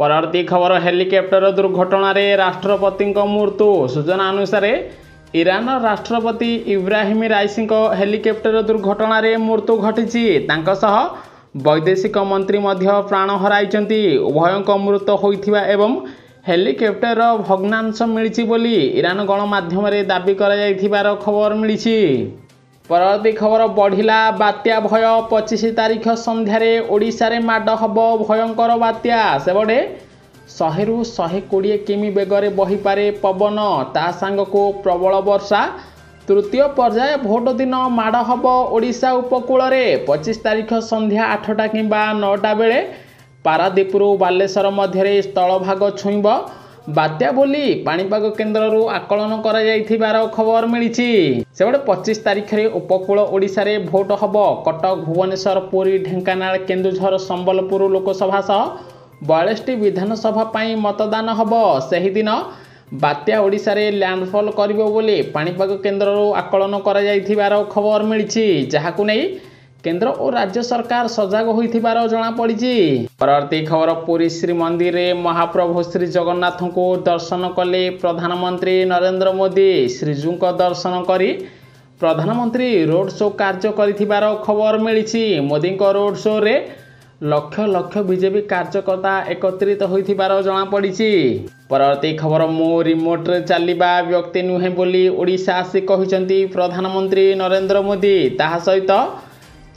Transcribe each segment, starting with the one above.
परवर्ती खबर हेलिकप्टर दुर्घटना रे राष्ट्रपति मृत्यु। सूचना अनुसार ईरान राष्ट्रपति इब्राहिम राइसी हेलिकप्टर दुर्घटना रे मृत्यु घटी। वैदेशिक मंत्री प्राण हराइछन्ति। उभयों मृत्यु होइथिबा एवं हेलिकप्टर भग्नांश मिली बोली ईरान गणमाध्यम दाबी कर खबर मिली। परवर्ती खबर बढ़िला बात्या भय। 25 तारीख संध्यारे ओडिशा रे माड हब भयंकर बात्या। सेबडे 100 रु 120 किमी बेगरे बही पारे पवन, ता सांग को प्रबल वर्षा। तृतीय पर्याय भोट दिन माड हब ओडिशा उपकूल रे 25 तारीख संध्या 8टा किंबा 9टा बेले पारादीपरू बालेश्वर मध्य स्थलभाग छुईब बात्या बोली पाणीपाग केन्द्र आकलन कर खबर मिली। सेबड़े 25 तारीख रे उपकूल ओडिशा रे भोट हब। कटक, भुवनेश्वर, पुरी, ढेंकानाल, केन्दुझर, संबलपुर लोकसभा सह 42टी विधानसभा पाई मतदान हब। सही दिन बात्या ओडिशा रे लैंडफॉल करिबो बोली पाणीपाग केन्द्र आकलन कर खबर मिली, जहाकु नै केंद्र और राज्य सरकार सजग होइथिबार जणा पड़ी। परवर्ती खबर पुरी श्रीमंदिर रे महाप्रभु श्री जगन्नाथ को दर्शन कले प्रधानमंत्री नरेंद्र मोदी। श्रीजू को दर्शन करी प्रधानमंत्री रोड शो कार्य करिथिबार खबर मिली। मोदी को रोड शो रे लक्ष लक्ष बीजेपी कार्यकर्ता एकत्रित होइथिबार जणा पड़ी। परवर्ती खबर मो रिमोट रे चलिबा व्यक्ति नुहे बोली ओडिशा आसी कहिसंती प्रधानमंत्री नरेंद्र मोदी। ताहा सहित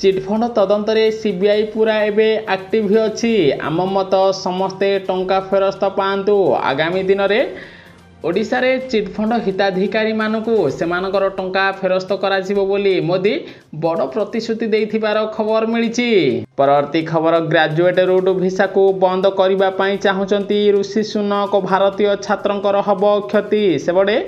चिटफंड तदंत रे सीबीआई पूरा एबे एक्टिव अछि। आम मत समस्ते टंका फेरस्त पांतु। आगामी दिन रे ओडिशा रे चिटफंड हिताधिकारी मानकु सेमानकर टंका फेरस्त कराजिबो बोली मोदी बड़ प्रतिश्रुति देइथिबार खबर मिली। परवर्ती खबर ग्रेजुएट रूट भिसा को बंद करबा पई चाहुचंती ऋषि सुनक। भारतीय छात्रंकर हब क्षति। सेबडे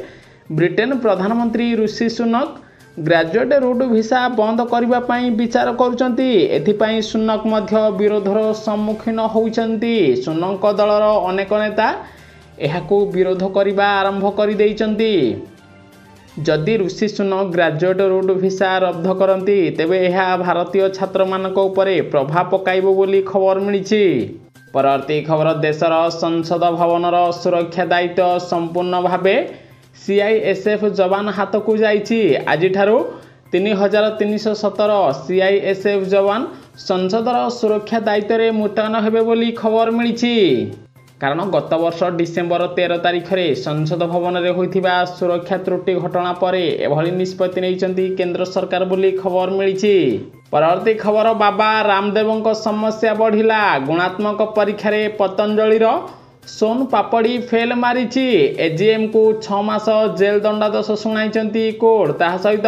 ब्रिटेन प्रधानमंत्री Rishi Sunak graduate root visa बंद करबा पई विचार करुचंती। एथिपई सुनक मध्य विरोधर सम्मुखीन होउचंती। सुनक दलर अनेक नेता एहाकू विरोध करबा आरंभ कर देइचंती। जदि Rishi Sunak graduate root visa रद्द करंती तेबे एहा भारतीय छात्र मानक उपरे प्रभाव पकाइबो बोली खबर मिली। परवर्ती खबर देशर संसद भवनर सुरक्षा दायित्व संपूर्ण भावे सीआईएसएफ जवान हाथ को जाइछि। आज 3317 सीआईएसएफ जवान संसदर सुरक्षा दायित्व रे मुतयन हेबे बोली खबर मिली। कारण गत वर्ष डिसेम्बर 13 तारीख रे संसद भवन रे होइथिबा सुरक्षा त्रुटि घटना परे एभली निष्पत्ति नैचंती केंद्र सरकार बोली खबर मिली। परवर्ती खबर बाबा रामदेवଙ୍କ समस्या बढ़िला। गुणात्मक परीक्षा रे पतंजलिर सोन पापड़ी फेल मारिछि। एजीएम को 6 मास जेल दंडादेश शुणाइचंती कोर्ट। ताहा सहित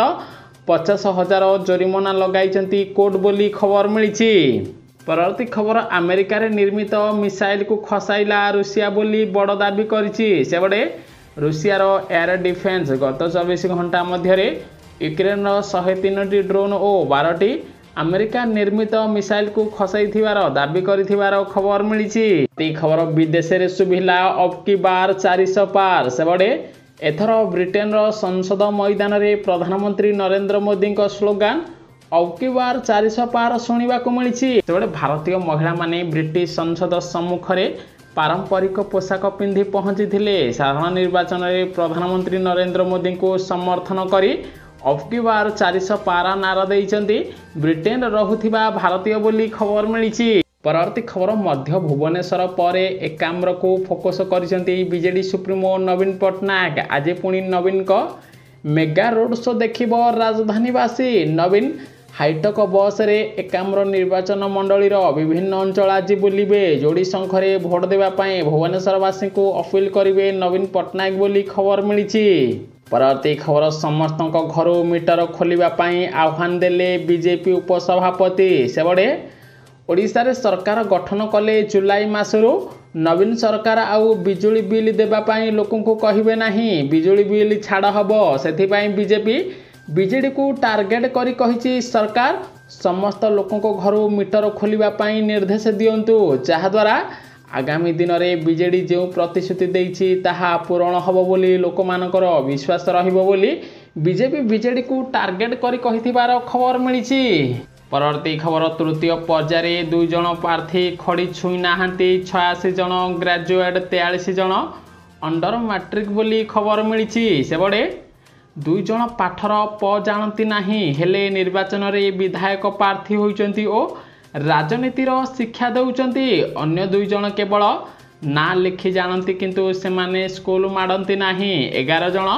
50,000 जोरिमाना लगाइचंती कोर्ट बोली खबर मिली। परवर्ती खबर अमेरिका रे निर्मित मिसाइल को खसाइला रूसिया बोली बड़ दाबी करिछि। सेबडे रूसियार एयर डिफेन्स गत 24 घंटा मध्य यूक्रेन 103टी ड्रोन और 12टी अमेरिका निर्मित मिसाइल को खसाइथिबार दाबी करिथिबार खबर मिली। खबर विदेश रे सुभिला अब की बार 400 पार। सेबडे एथर ब्रिटेन रो संसद मैदान रे प्रधानमंत्री नरेंद्र मोदी को स्लोगान अब की बार 400 पार सुनिबा को मिली। सेबडे भारतीय महिला माने ब्रिटिश संसद सम्मुख रे पारंपरिक पोशाक पिंधि पहुंची थिले। साधारण निर्वाचन रे प्रधानमंत्री नरेंद्र मोदी को समर्थन करी अब की बार 400 पारा नारा देइचंती ब्रिटेन रहुथिबा भारतीय बोली खबर मिली। परवर्ती खबर मध्य भुवनेश्वर परे एकाम्र को फोकस करिसंती बीजेडी सुप्रीमो नवीन पटनायक। आज पुणी नवीन को मेगा रोड शो देखिबो राजधानीवासी। नवीन हाईटेक बस रे एकाम्र निर्वाचन मंडलीर विभिन्न अंचल आज बुलिबे। जोड़ी संखरे भोट देबा पई भुवनेश्वरवासी को अपील करिवे नवीन पटनायक बोली खबर मिली। परवर्ती खबर समस्त घर मीटर खोलिबा पई आह्वान देले बीजेपी उपसभापति। सेबडे ओडिशा रे सरकार गठन कले जुलाई मासरू नवीन सरकार आउ बिजुली बिल देबा पई लोकन को कहिबे नाही। बिजुली बिल छाड़ हबो। सेथिपई बीजेपी बीजेडी को टार्गेट करी कहिछि सरकार समस्त लोकन को घर मीटर खोलिबा पई निर्देश दियंतु, जहा द्वारा आगामी दिन में बीजेडी जो प्रतिश्रुति देइछि ताहा पूरण हबो बोली लोकमानकर विश्वास रहिबो बोली बीजेपी बीजेडी को टार्गेट करी कहिथिबार खबर मिली। परवर्ती खबर तृतीय पर्याय 2 जन प्रार्थी खड़ी छुई नाहांती 86 जन ग्रेजुएट 43 जन अंडर मैट्रिक बोली खबर मिली सेबड़े 2 जन पाठर प जानती नाही हेले निर्वाचन रे विधायक प्रार्थी होइचंती ओ राजनीतिर शिक्षा देउचंती अन्य 2 जन केवल ना लिखि जानती किंतु सेमाने स्कूल माडंती नाही 11 जन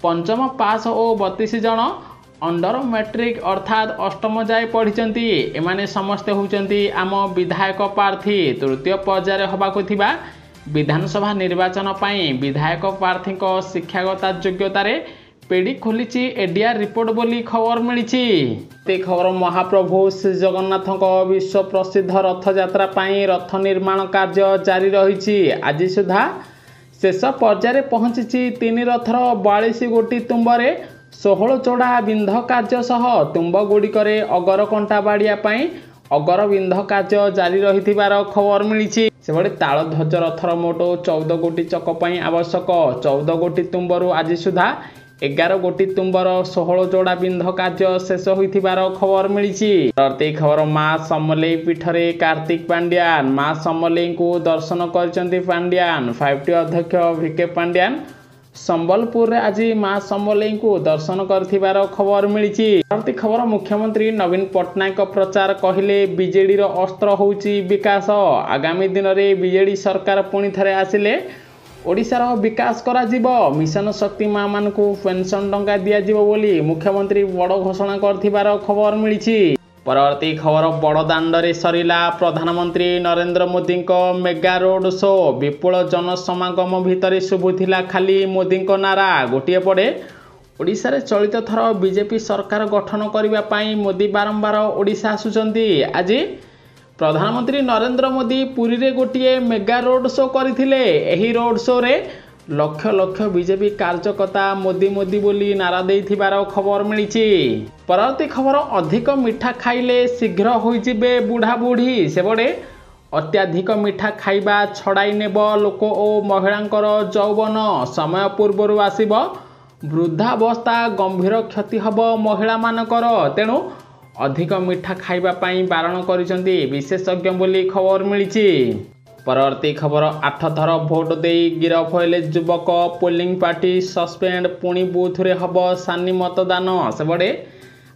पंचम पास ओ 32 जन अंडर मैट्रिक अर्थात अष्टम जाए पढ़ी एमाने समस्ते होउचंती आम विधायक प्रार्थी तृतीय पर्याय होबाकु थिबा विधानसभा निर्वाचन पाई विधायक प्रार्थी शिक्षागत योग्यतार पेड़ी खोली एडीआर रिपोर्ट बोली खबर मिली खबर महाप्रभु श्री जगन्नाथ विश्व प्रसिद्ध रथ यात्रा पाई रथ निर्माण कार्य जारी रही आज सुधा शेष पर्याय पहुंची 3 रथर 42 गोटी तुम्बरे 16 चोड़ा बिंध कार्य सह तुम्ब गुड़िकर अगर कंटा बाड़िया अगर बिंध कार्य जारी रही खबर मिली सेबड़े तालध्वज रथर मोट 14 गोटी चक आवश्यक 14 गोटी तुम्बरू आज सुधा 11 गोटी तुम्बर 16 जोड़ा बिंध कार्य शेष होइथिबार खबर मिली प्रति खबर माँ समलेई पीठरे कार्तिक पांड्यान माँ समलेई को दर्शन करचंती पांड्यान 5T अध्यक्ष वीके पांड्यान संबलपुर रे आज माँ समलेई को दर्शन करथिबार खबर मिली प्रति खबर मुख्यमंत्री नवीन पट्टनायक प्रचार कहिले बीजेडी रो अस्त्र होउची विकास आगामी दिन रे बीजेडी सरकार पुणी थरे आसिले ओडिशार विकास करा जीवो मिशन शक्ति माँ मान को पेंशन टंका दिया जीवो बोली मुख्यमंत्री बड़ घोषणा करथिबार खबर मिली परवर्ती खबर बड़दाण्डे सरिला प्रधानमंत्री Narendra Modi mega road show विपुल जनसमागम भितर शुभुथिला खाली मोदी नारा गोटे पड़े ओडिशा रे चलित थर बीजेपी सरकार गठन करने पाई मोदी बारंबार ओडिशा आसुचंती आज प्रधानमंत्री नरेंद्र मोदी पुरी रे गोटे मेगा रोड शो करथिले एही रोड शो रे लक्ष लक्ष बीजेपी कार्यकर्ता मोदी मोदी बोली नारा देथिबार खबर मिली परवर्ती खबर अधिक मिठा खाइले शीघ्र होइजिबे बुढ़ा बुढ़ी सेबड़े अत्याधिक मिठा खाइबा छड़ाई नेब लोक ओ महिलांकर यौवन समय पूर्वर आसिब वृद्धावस्था गंभीर क्षति हब महिला मानकर तेणु अधिक मिठा खाइबा पाई बारण करिसंती विशेषज्ञ बोली खबर मिली परवर्ती खबर 8 थर भोट दे गिरफ होले युवक पोलिंग पार्टी सस्पेंड पुणी बूथ रे हब सानी मतदान सेबड़े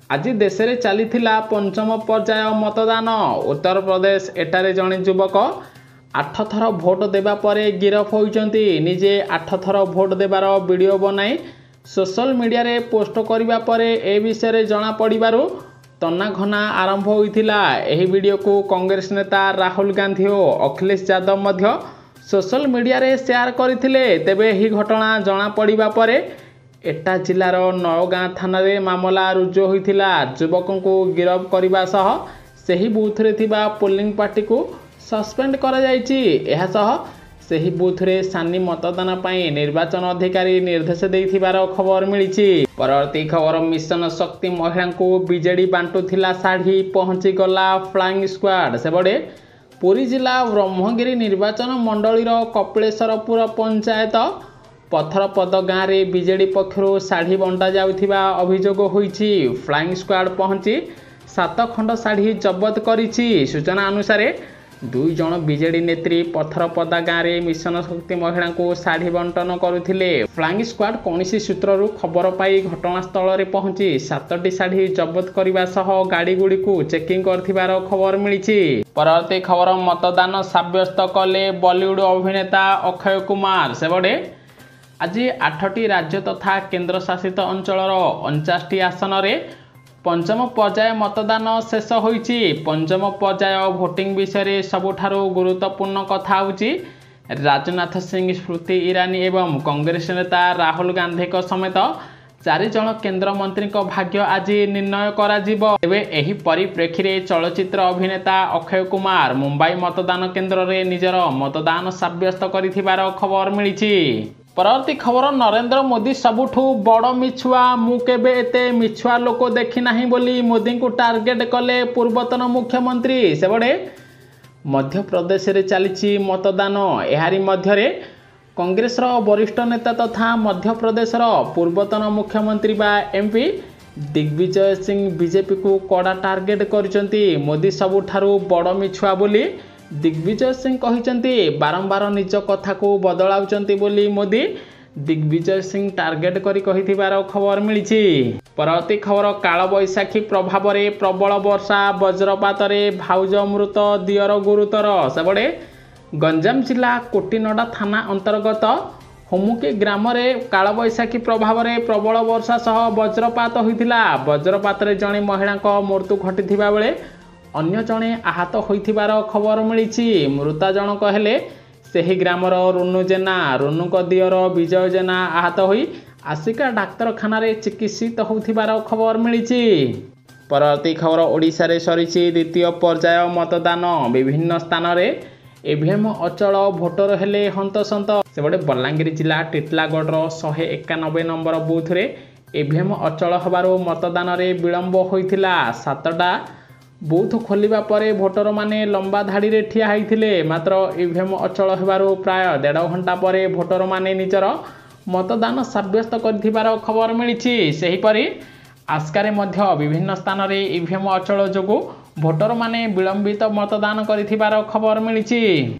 आज देश रे चलीथिला पंचम पर्याय मतदान उत्तर प्रदेश एटारे जणे युवक 8 थर भोट देबा परे गिरफ होइचंती निजे 8 थर भोट देबार वीडियो बनाई सोशल मीडिया रे पोस्ट करबा परे ए विषय रे जणा पड़िबारु तना घना आरंभ होइथिला एही वीडियो को कांग्रेस नेता राहुल गांधी और अखिलेश यादव मध्य सोशल मीडिया रे शेयर करथिले तेबे एही घटना जणा पड़िबा परे एटा जिलार नौगाँ थाना रे मामला रुजु होइथिला युवकों को गिरफ करबा सह सेही बूथ रे थिबा पोलिंग पार्टी को सस्पेंड करा जायछि एहा सह सेही बूथ रे सानी मतदान पाई निर्वाचन अधिकारी निर्देश देथिबार खबर मिली परवर्ती खबर मिशन शक्ति महिला को बीजेडी बांटुथिला साड़ी पहुंची गला फ्लाइंग स्क्वाड सेबड़े पुरी जिला ब्रह्मगिरी निर्वाचन मंडलीर कपिलेश्वरपुर पंचायत पथरपद गाँव में बीजेडी पक्षर साड़ी बंटा जाउथिबा अभियोग होइछि फ्लाइंग स्क्वाड पहुंची 7 खंड साड़ी जबत करिछि सूचना अनुसार 2 जन बीजेडी नेत्री पथरपदा गाँव में मिशन शक्ति महिला को साड़ी बंटन करुथिले फ्लाइंग स्क्वाड कौनसी सूत्रु खबर पाई घटनास्थल में पहुंची 7टी साड़ी जबत करने सह गाड़ी गुड़ी को चेकिंग करथिबार खबर मिली परवर्ती खबर मतदान साब्यस्त कले बॉलीवुड अभिनेता अक्षय कुमार सेबड़े आज 8टी राज्य तथा केन्द्र शासित अंचलर 49टी आसन रे पंचम पर्याय मतदान शेष होइछि पंचम पर्याय भोटिंग विषय सबुठारु गुरुत्वपूर्ण कथा होछि राजनाथ सिंह स्मृति ईरानी एवं कांग्रेस नेता राहुल गांधी समेत 4 जन केंद्र मंत्री भाग्य आज निर्णय करा जिवो एबे एही परिप्रेक्षी रे चलचित्र अभिनेता अक्षय कुमार मुंबई मतदान केंद्र रे निजर मतदान साब्यस्त करिथिबार खबर मिलिछि परवर्ती खबर नरेंद्र मोदी सबुठू बड़ मिछुआ मु केबे एते मिछुआ लोक देखि नाही बोली मोदी को टार्गेट कले पूर्वतन मुख्यमंत्री सेबड़े मध्य प्रदेश रे चलीछि मतदान एहारी मध्य रे कांग्रेस रो वरिष्ठ नेता तथा मध्य प्रदेश रो पूर्वतन मुख्यमंत्री बा एमपी दिग्विजय सिंह बीजेपी को कड़ा टार्गेट करछंती। मोदी सबुठारू बड़ मिछुआ बोली दिग्विजय सिंह कहिसंती। बारंबार निज कथा को बदलाउचंती बोली मोदी दिग्विजय सिंह टार्गेट करी कहिथिबार खबर मिलिछि। परवर्ती खबर काल बैशाखी प्रभाव में प्रबल वर्षा वज्रपात भाउज मृत दियर गुरुतर। सेबड़े गंजाम जिला कोटिनडा थाना अंतर्गत हुमुकी ग्राम में काल बैशाखी प्रभाव में प्रबल वर्षा सह वज्रपात होइथिला। वज्रपात रे जणे महिला मृत्यु घटिथिबा बेले अन्य जणे आहत होइथिबार खबर मिलिछि। मृता जनक हेले सेही ग्रामर रुनु जेना। रुनुक दियर विजय जेना आहत होई आसिका डाक्तरखाना रे चिकित्सित होथिबार खबर मिलिछि। परवर्ती खबर ओडिशा रे सरिछि द्वितीय पर्याय मतदान। विभिन्न स्थान रे ईवीएम अचल भोटर हेले हंतसंत। सेबड़े बलांगीर जिला टिटलागढ़ 191 नंबर बूथ रे ईवीएम अचल हबारो मतदान रे विलंब होइथिला। 7टा बूथ खोलिबा परे भोटर माने लंबा धाड़ी रे ठिया होइथिले। मात्र ईवीएम अचल हेबारो प्राय 1.5 घंटा परे भोटर माने निजर मतदान साब्यस्त करथिबार खबर मिलिछि। सेहीपरि आस्कारे मध्य विभिन्न स्थान रे ईवीएम अचल जोगु भोटर माने विलंबित मतदान करथिबार खबर मिलिछि।